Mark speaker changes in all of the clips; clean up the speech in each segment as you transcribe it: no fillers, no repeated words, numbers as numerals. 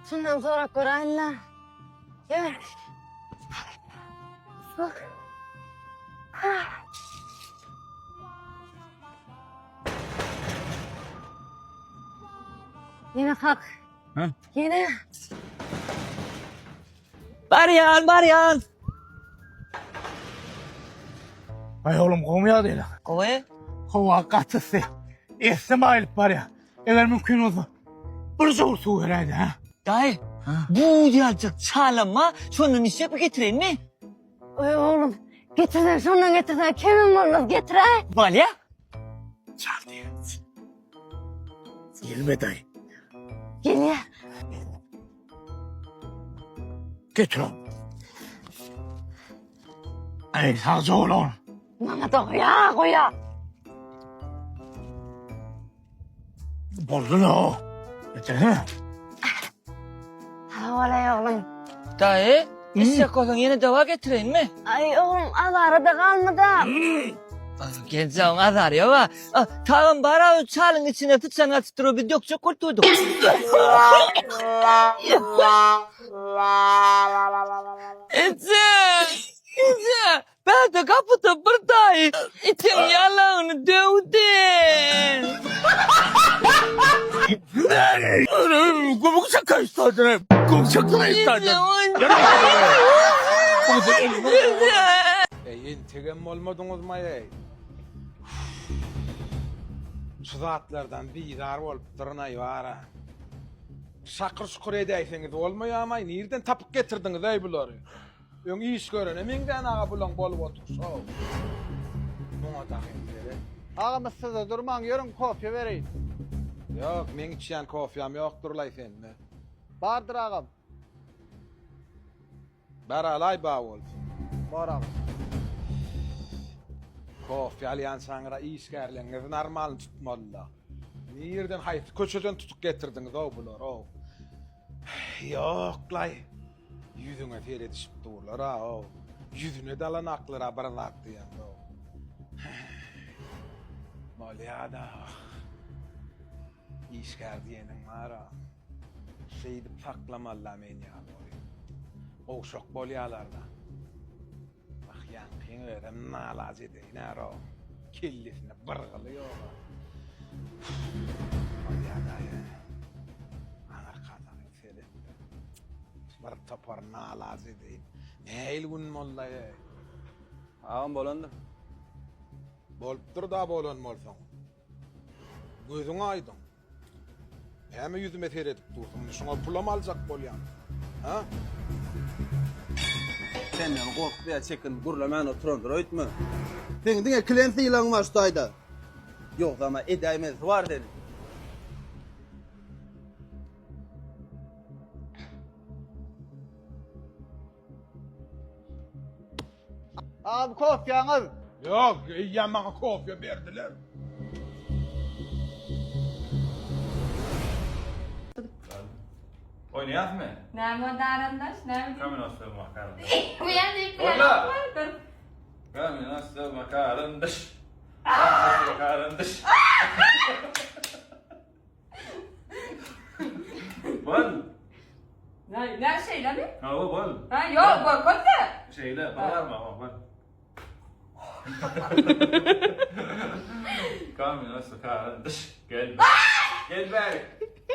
Speaker 1: Şundan sonra Kur'an'la. Gel. Bak. Yine kalk.
Speaker 2: Ha?
Speaker 1: Yine.
Speaker 3: Baryan.
Speaker 2: Ay oğlum kovmaya değil.
Speaker 3: Kove?
Speaker 2: Kova katısı. İsmail var ya. Eğer mümkün olsa. Bir zor su herhalde ha.
Speaker 3: Dayı, bu diyecek çağlama, şunun işi yapıp getireyim mi?
Speaker 1: Oy oğlum. Getirsen şundan getirsen. Kimin olmaz getir ha?
Speaker 3: Balya?
Speaker 2: Çal diye. Gelme dayı.
Speaker 1: Gel ya.
Speaker 2: Getir oğlum. Ay sağ ol oğlum.
Speaker 1: Bana da koya.
Speaker 2: Bozdun o. Getir ha.
Speaker 1: Ha olay oğlum.
Speaker 3: Dayı, istek olsan yine deva getireyim mi?
Speaker 1: Ay oğlum az arada kalmadı.
Speaker 3: Geleceğim azar ya va. Tamam bara çağlın içine tutsan atıp bir dökçe kurtulduk. İçe. Ben de kapıda buradayım. İçim yalanını dövdün.
Speaker 2: Kumuk şaka istedin. Kumuk şaka istedin.
Speaker 4: Intigem olmadınız mı ey? Şu zatlardan bidar olup durun ayvara. Şakır şukur edeyseniz olmuyor ama nereden tapıp getirdiniz ey bunları? Ön iş görene minden ağa bulan bolup otursa. Buna takayım dedi.
Speaker 5: Ağamız size durman yarın kopya vereyim.
Speaker 4: Yok, men içen kofyam yoktur lay senme.
Speaker 5: Bardır ağam.
Speaker 4: Baralay bağ ol.
Speaker 5: Var ağam.
Speaker 4: Kofya alyan sangra işgärleriňiz normal tutmalı. Nereden hayt köçeden tutup getirdiniz o bular o. Yok lay. Yüzüne fere düşüp durlar ha o. Yüzüne dalan aklara baralat diyen o. Molyada. İşgär diyenin var ha. Şeydi saklamalı men ya. O şok bolyalarda. Bak yankın öğren nalaz edeyin o. Killisine bırgılıyor. Molyada ya. Anar kazanın selette. Bir topar nalaz edeyin. Ne ilgun molla ya.
Speaker 5: Ağam bolandı.
Speaker 4: Bolupdur da bolon molsan. Gözün aydın. Hemen yüzüme seyredip dursun. Şuna pulam alacak bolyan. Ha?
Speaker 5: Senden korkup ya çekin gurlaman oturandır öğütmü? Sen dine klensi ilan var şutayda. Yok ama edayımız var dedi. Abi kopyanız.
Speaker 4: Yok, yamağa kofya verdiler.
Speaker 6: Oynayak mı?
Speaker 7: Nerede arandaş? Nerede?
Speaker 6: Kamin asıl makarın.
Speaker 7: Uyan deyip
Speaker 6: Orada.
Speaker 7: vardır.
Speaker 6: Kamin asıl makarın dış. Kamin makarın dış. Bol.
Speaker 7: Ne şeyle mi?
Speaker 6: Hava bol.
Speaker 7: Ha yok korkut da.
Speaker 6: Şeyle bağlar mı ama bol. Kamin asıl makarın dış. Gel. Gel beri.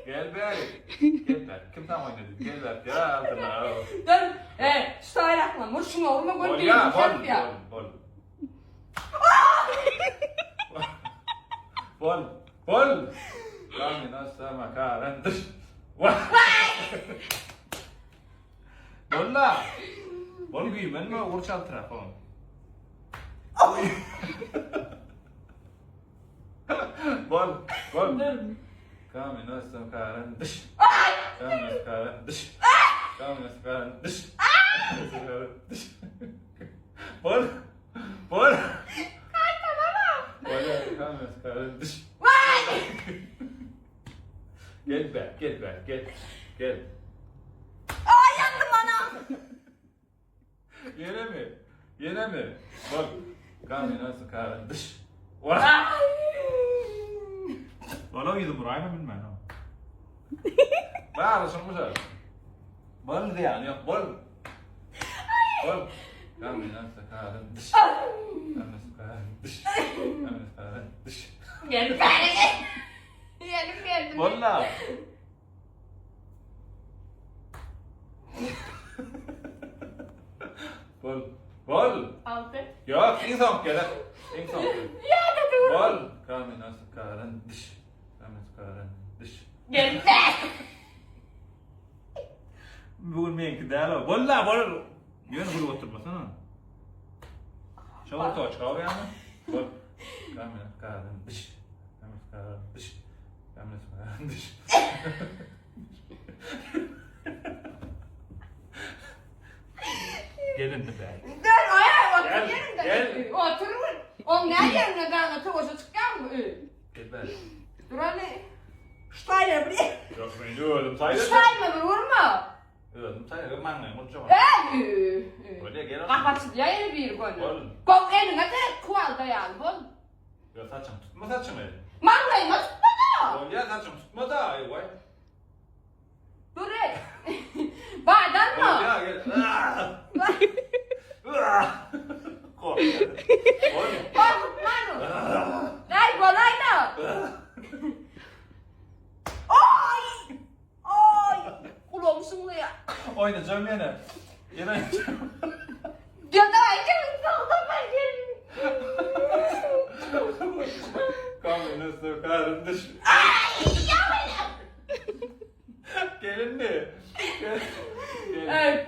Speaker 6: Gel beri. Gel beri. Kim tam oynadı? Gel beri. Ya altına.
Speaker 7: Dur. Şu tayrakla. Muşun oğluma
Speaker 6: Bol
Speaker 7: göndereyim.
Speaker 6: ya
Speaker 7: Bol ya.
Speaker 6: bol. Bol. Bol. Kamin asıl makarın dış. Bolla. Bol güymen mi? Uğur altına falan. Bol. Kamin asıl makarın dış. Kamin asıl makarın dış. Kamin asıl makarın dış. Bol. Bol. Kaçma baba. Bol ya kamin asıl makarın dış. Gel be, gel.
Speaker 7: Yandım bana.
Speaker 6: Yine mi? Bak, kamin asıl makarın dış. Vah. Bana uyudu buraya mı bilmem. Bağırışın mı? Bol diyen yok, bol. Bol. Kamina sakarın dış. Kamina sakarın dış. Kamina sakarın dış.
Speaker 7: Gelip geldim. Gelip geldim.
Speaker 6: Bol la. Bol. Bol.
Speaker 7: Altı.
Speaker 6: Yok, en son gel. En son.
Speaker 7: Ya da dur.
Speaker 6: Bol. Kamina sakarın dış. Kamina sakarın dış.
Speaker 7: Gelip gel.
Speaker 6: Bugün benimki değil o. Bol la, bol. Yön burada oturmasana. Şöyle toç kal yani. Bol. Kamina sakarın dış. Kamina sakarın dış. Kamina sakarın dış. Gelin de be.
Speaker 7: Dur ayağa otur
Speaker 6: Gel,
Speaker 7: yerinde.
Speaker 6: gel.
Speaker 7: Oturur. O ne yerine kanatı koşa çıkan mı?
Speaker 6: Gel be.
Speaker 7: Dur hadi. Ştayla buraya.
Speaker 6: Yok beni öldüm sayılır.
Speaker 7: Ştayla bir vurma.
Speaker 6: Öldüm sayılır. Manlayım unutacağım. Öyle gel.
Speaker 7: Kapatsın ya yeni bir konu.
Speaker 6: Oğlum.
Speaker 7: Kol eline de kual dayalı bol.
Speaker 6: Ya saçım tutma saçımı.
Speaker 7: Manglayma tutma da.
Speaker 6: Ya saçım tutma da. Ay vay.
Speaker 7: Dur Bağdan mı?
Speaker 6: Ya gel. Kork. Oğlum.
Speaker 7: Korkutma onu. Ay kolay da. Oy! Oy! Kulağım sınlıyor.
Speaker 6: Oynayacağım yine. Yine oynayacağım.
Speaker 7: Göndereceğim sağda ben gelin.
Speaker 6: Kamyonu sokarım dış. Gelin de. Gel. Gel.
Speaker 7: Evet.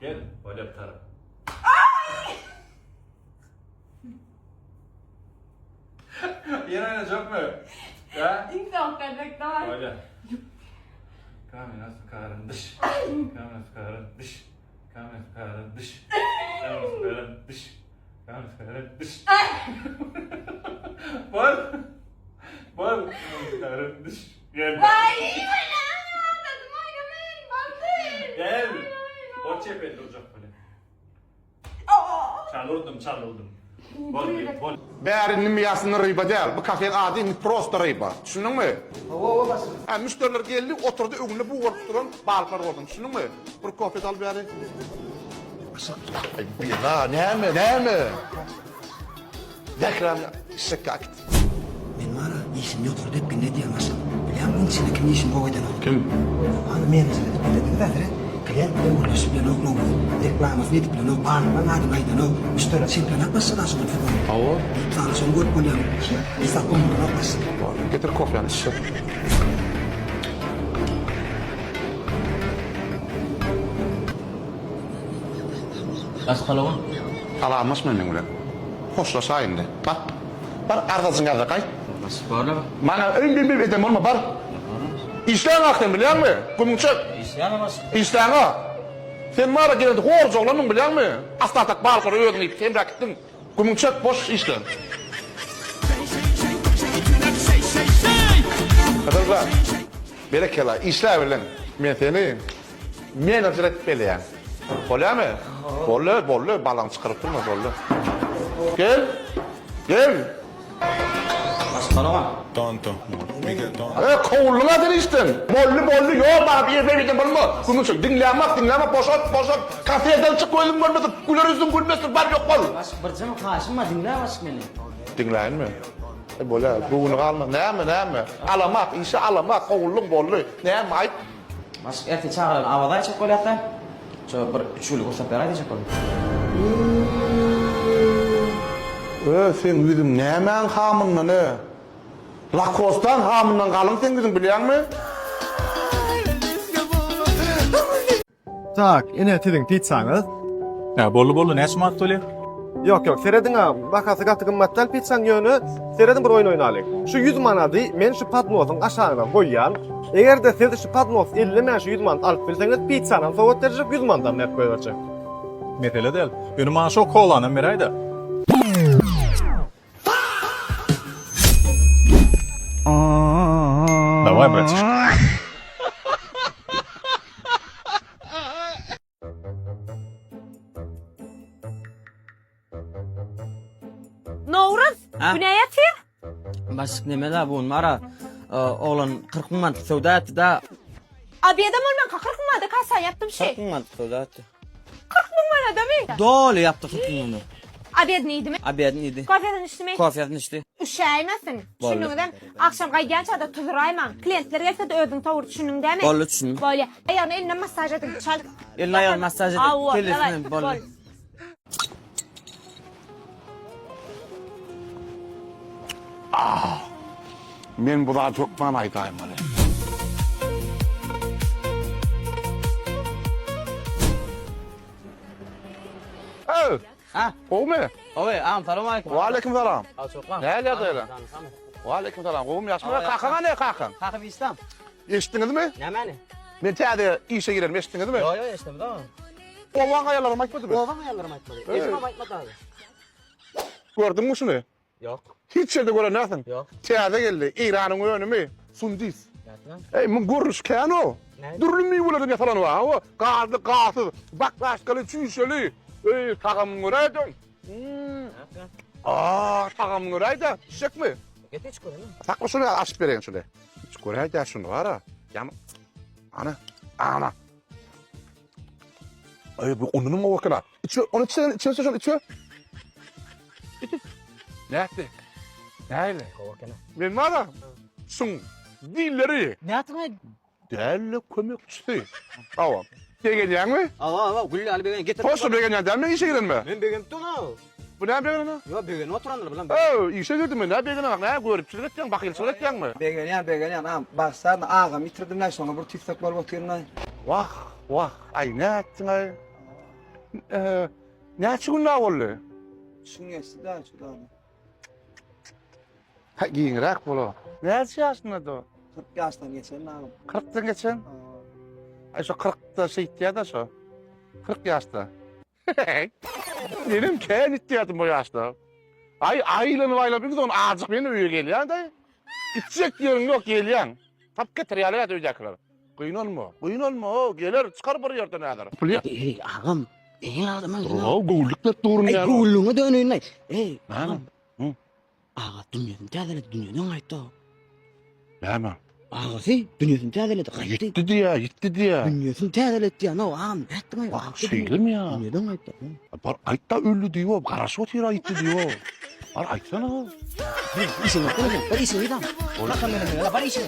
Speaker 6: Gel. Böyle bir taraf. Yine oynayacak mı? Ya?
Speaker 7: İnsan kadar daha.
Speaker 6: Öyle. Kamera sıkarın dış. Kamera sıkarın dış. Kamera sıkarın dış. Kamera sıkarın dış. Kamera sıkarın dış. Bol. Bol. Kamera sıkarın dış. Gel.
Speaker 7: Ay iyi bana. Tadım oynamayın. Bakın.
Speaker 6: Gel. O çepel duracak böyle. Çalırdım. Bol gel. Bol.
Speaker 8: Bärinin miyasını rıйба değil. Bu kafenin adı prosto rıйба. Düşündün mü? Ha, müşteriler geldi, oturdu, önüne bu olup duran balıklar oldu. Düşündün mü? Bir kofe al bari. Bir daha, ne mi? Dekran, şekakt.
Speaker 9: Men var ya, işim yoktur dep ne diyemezsin. Biliyor musun içine kim işim koydan al?
Speaker 8: Kim?
Speaker 9: Hani menajer dedi de klient bilen ulaşıp bilen oklu. Reklamos nit bilen ok pan pan hadi maydan ok. Müşteri simplen apa sana sonra falan.
Speaker 8: Hava.
Speaker 9: Sana son gut polyan. İsa komutan okas.
Speaker 8: Getir kofyanı, şişir.
Speaker 3: Nasıl kalıvan?
Speaker 8: Alamas menin bilen. Hoşlaşayın de. Bak. Bar arkasına kay.
Speaker 3: Nasıl böyle bak?
Speaker 8: Mana öyle bir edem olma bar. İşleyen aktın biliyor musun? Kumçak.
Speaker 3: İsyanamaz.
Speaker 8: İşleyen o. Sen mara geldi hor zoğlanın biliyor musun? Aslatak balkır öğün ip temrak ettin. Kumçak boş işleyen. Kadar berekela işler bilen. Men seni menajer etmeliyen. Oluyor mu? Bolle balan çıkarıp durma bolle. Gel.
Speaker 3: Nasıl kalıvan?
Speaker 8: Kovuluna deniştin. Bollu yok bana bir yere verdim bollu. Kumçak dinleme boşalt. Kafeden çık koyalım görmesin. Güler yüzün gülmesin var yok bol.
Speaker 3: Baş bircem karşıma dinle baş beni.
Speaker 8: Dinleyin mi? Böyle bunu alma. Ne mi? Alamak, işe alamak, kovulluk bollu. Ne mi? Ayıp.
Speaker 3: Baş erkek çağırın avaday çek koyaktan. Şöyle bir üçülü koşup beray diyecek koyun.
Speaker 8: Sen bizim nemen hamınla ne? Lakostan hamından kalın sen bizim biliyor musun?
Speaker 10: Tak, ine tidin pitsanız.
Speaker 6: Ya bolu ne smat öyle?
Speaker 10: Yok, seredin ha. Bakası katı kımmattal pitsan yönü, seredin bir oyun oynayalım. Şu 100 manadı, men şu patnosun aşağına koyyan. Eğer de siz şu patnos 50 men şu 100 manat alıp bilseniz pitsanan soğut derecek 100 manatdan net koyacak.
Speaker 6: Metele değil. Önüm bana çok kolanın biraydı. Давай, братишка.
Speaker 7: Novruz.
Speaker 3: Ha?
Speaker 7: Bu ne yatıyor?
Speaker 3: Baş neme la bu mara oğlan 40 manat sevda etti da
Speaker 7: Abi adam olman 40 mı da kasa yaptım şey.
Speaker 3: 40 mantık zaten.
Speaker 7: Bana da mı?
Speaker 3: Dolu yaptık 40 onu.
Speaker 7: Abi neydi mi?
Speaker 3: Abi neydi?
Speaker 7: Kafeden içti mi?
Speaker 3: Kofiyatın içti.
Speaker 7: Üşüymesin.
Speaker 3: Vallahi.
Speaker 7: Şunundan akşam kaygança da tuzurayman. Klientler gelse de ödün tavır şunun değil mi?
Speaker 3: Bolu düşün.
Speaker 7: Böyle ayağını eline masaj edin. Çal.
Speaker 3: Elini ayağını masaj edin.
Speaker 7: Avva,
Speaker 3: Telefonu
Speaker 7: evet,
Speaker 3: bolu.
Speaker 7: bol.
Speaker 8: Men bu da çok man aytayım hali.
Speaker 3: Ha?
Speaker 8: Oğlum.
Speaker 3: Oy, am selam aleyküm.
Speaker 8: Wa aleyküm selam.
Speaker 3: Al çok var.
Speaker 8: Ne öyle? Wa aleyküm selam. Oğlum yaşma kalkana ne kalkan?
Speaker 3: Kalkıp İslam.
Speaker 8: Eşittiniz mi?
Speaker 3: Ne mani?
Speaker 8: Ben teyade işe girerim eşittiniz mi?
Speaker 3: Yo işte bu da.
Speaker 8: Oğlan ayarlarım aytmadı mı?
Speaker 3: Oğlan ayarlarım aytmadı. Eşim aytmadı abi.
Speaker 8: Gördün mü şunu?
Speaker 3: Yok.
Speaker 8: Hiç yerde göremezsin.
Speaker 3: Yok.
Speaker 8: Teyade geldi. İran'ın önümü. Sundis.
Speaker 3: Gerçekten.
Speaker 8: Ey mun görüş kano.
Speaker 3: Ne?
Speaker 8: Durulmuyor burada falan var. O gazlı gazlı. Bak başkalı çüşeli. Ey takım göreydin. Takım göreydin. Şık mı?
Speaker 3: Git hiç koyun.
Speaker 8: Takma şunu açıp vereyim şöyle. Hiç göreydin şunu var ha. Yan. Ana. Ay bu onun mu vakına? İçiyor, onu içiyor şunu içiyor. Ne yaptı? Neyle?
Speaker 3: Kovakena.
Speaker 8: Ben var ya. Sun. Dilleri.
Speaker 3: Ne yaptın?
Speaker 8: Değerli kömekçisi. Tamam. Geleceğin mi?
Speaker 3: Aa, gülle ali begen getir.
Speaker 8: Hoşça geleceğin değil mi? İşe girin mi?
Speaker 3: Ben begen tunu.
Speaker 8: Bu ne begeni?
Speaker 3: Yo begen oturanlar bilen.
Speaker 8: İşe girdim mi? Ne begeni bak? Ne görüp çıkacaksın? Bakayım çıkacaksın mı?
Speaker 9: Begen yan. Bak sen ağam bitirdim lan sonra bir tiftak var bakıyorum.
Speaker 8: Vah. Ay ne ettin ay? Ne çıkın ne oldu?
Speaker 9: Şunu geçti daha şu daha.
Speaker 8: Ha giyinrak bulu. Ne yaşasın adı?
Speaker 9: 40 yaştan geçen ağam.
Speaker 8: 40'tan geçen? Ay şu 40'ta şey ihtiyat da şu. 40 yaşta. Benim kendi ihtiyatım bu yaşta. Ay aylını vayla bir gün azıcık beni üye geliyor da. İçecek yerin yok geliyor. Tap getir yalıya dövecekler. Kıyın olma. Gelir çıkar bir yerden nedir?
Speaker 3: Ey ağam. Ey ağam.
Speaker 8: Gülükler durun ya.
Speaker 3: Gulluğunu dönün lan. Ey
Speaker 8: ağam.
Speaker 3: Ağa dünyanın tədələ dünyanın aytdı.
Speaker 8: Hemen.
Speaker 3: Ağası dünyanın tədələ də qayıtdı.
Speaker 8: Gitti diye.
Speaker 3: Dünyanın tədələ diye no ağam. Ettin ay.
Speaker 8: Şeylim ya.
Speaker 3: Dünyadan aytdı.
Speaker 8: Bar aytta öldü diyor. Karaşı otira ayttı diyor. Bar aytsana.
Speaker 3: İşin yok oğlum. Var işin idam. Bakın benim ya. Var işin.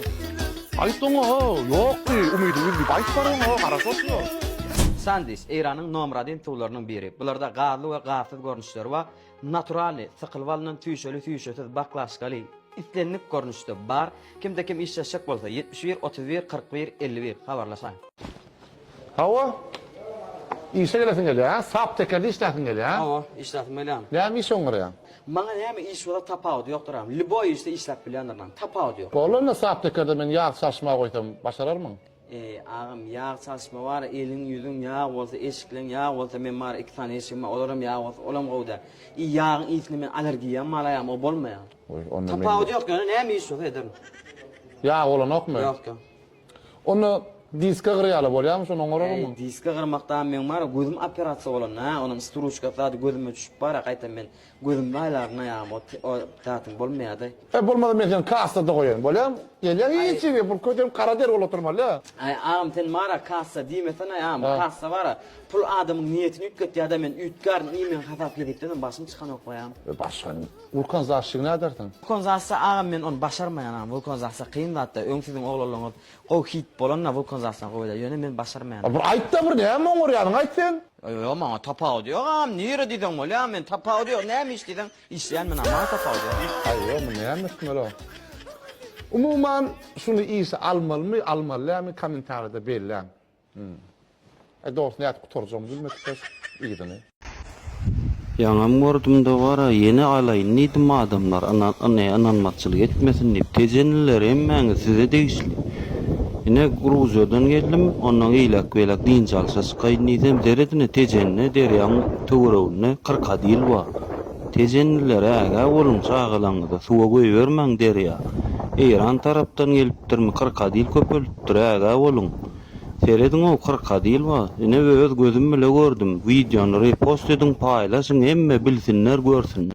Speaker 8: Ayttın o. Yok ki. Umidimiz bir ayt var o. Karaşı otira.
Speaker 11: Sandis İran'ın nomradin tuğlarının biri. Bularda gazlı ve gafet görünüşleri var. Naturali, sıkılvalının tüyşölü, baklaşkalı, itlenlik görünüşte bar. Kimde kim işleşecek olsa 71, 31, 41, 51 haberlaşayım.
Speaker 8: Hava. İşe gelesin geliyor ha. Sap tekerli işlesin geliyor ha.
Speaker 11: Ama işletim öyle.
Speaker 8: Ne mi iş onları ya?
Speaker 11: Bana ne mi iş vada tapağıdı yoktur am. Liboy işte işlet bilenlerden tapağıdı yok.
Speaker 8: Olur ne sap tekerde ben yağ saçma koysam başarır mı?
Speaker 11: Ağam yağ çalışma var, elin yüzün yağ olsa, eşiklerin yağ olsa, ben var 2 tane eşiğim var, olurum yağ olsa, olam kovda. Yağın iyisini ben alergiyem alayam, o bolmayan. Tapağıdı yok yani, ne mi iş yok ederim.
Speaker 8: Yağ olan yok mu?
Speaker 11: Yok yok.
Speaker 8: Onu diske kırıyalı oluyor musun? Onu olur mu?
Speaker 11: Diske kırmaktan ben var, gözüm operasyon olan ha, onun struçka tadı gözüme düşüp var, kaytan ben gözüm baylarına yağım, o tahtım bolmayadı.
Speaker 8: Bulmadı ben seni kastada koyayım. Boluyam. Geliyor hiç iyi. Bu kötü karader ol oturmalı ya.
Speaker 11: Ay ağam ten mara kassa diyemesene ağam, kassa var, pul adamın niyetini ütket ya da men ütkarın iyi men hafaf yedikten başım çıkan yok bayam.
Speaker 8: Başkan. Vulkan zaşığı ne dersin?
Speaker 11: Vulkan zası ağam men onu başarmayan ağam, vulkan zası kıyın da hatta öňsüzün oğlolağın o hit bolanla vulkan zasına koyda, yöne men başarmayan.
Speaker 8: Bir ayt da bir ne mi olur yani ayt sen?
Speaker 11: Yo bana tapağı diyor ağam, nere dedin o ya men tapağı diyor, neymiş dedin, işleyen men ama tapağı diyor.
Speaker 8: Ay yo ne yapmışsın öyle? Umuman şunu iyisi almalı mı komentarda belli. Doğrusu ne yapıp kurtaracağımı bilmek iyidir ne?
Speaker 12: Yaňam gördümde wara yeni alayyn nidim adamlar ananmatçylyk etmesin diýip tejenliler emmäňi size degişli. Ine Gruziýadan geldim, onuň eýlek-beýlek din çalşasy gaýnydym deredine tejenine derýäň töweregine 40 adyl bar. Tejenliler äge bolun çağılaňyda suwa goýbermäň derýär. İran tarapdan gelipdirmi 40 adyl köpelipdir äge bolun. Seredin o 40 adyl var. Ine öz gözüm bile gördüm. Videonu repost edin, paylaşın, emme bilsinler, görsün.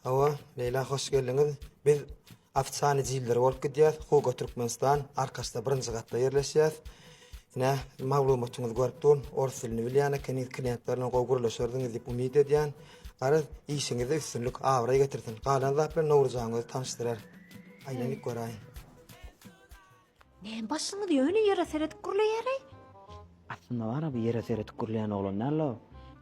Speaker 9: Hava, Leyla hoş geldiniz. Biz afsane jilleri bolup gidýäs. Hoga Türkmenistan, arkasında birinji gatda ýerleşýäs. Ne maglumatyňyzy görüp durun. Orus dilini bilýän ekeniz klientlerle gowgurlaşýardyňyz diýip umyt edýän. Ara işiňizde üstünlük awra getirsin. Galan zat bilen nowrujağınızy tanıştyrar. Aýlanyp göräýin.
Speaker 7: Ne başyňy ýöne ýere seredip gurlaýary?
Speaker 11: Aslında var bir yere seretip gurlayan oğlan nerlo?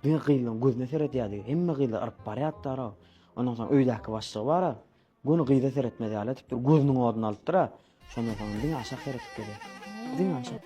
Speaker 11: Bir gıylan gözüne seret yadı. Hemme gıyla arıp barayat dara. Ondan sonra öydaki başlığı var. Bunu gıyda seretmedi alet. Gözünün odunu alıp dara. Şondan sonra bir aşağı seretip geliyor. Değil mi aşağı?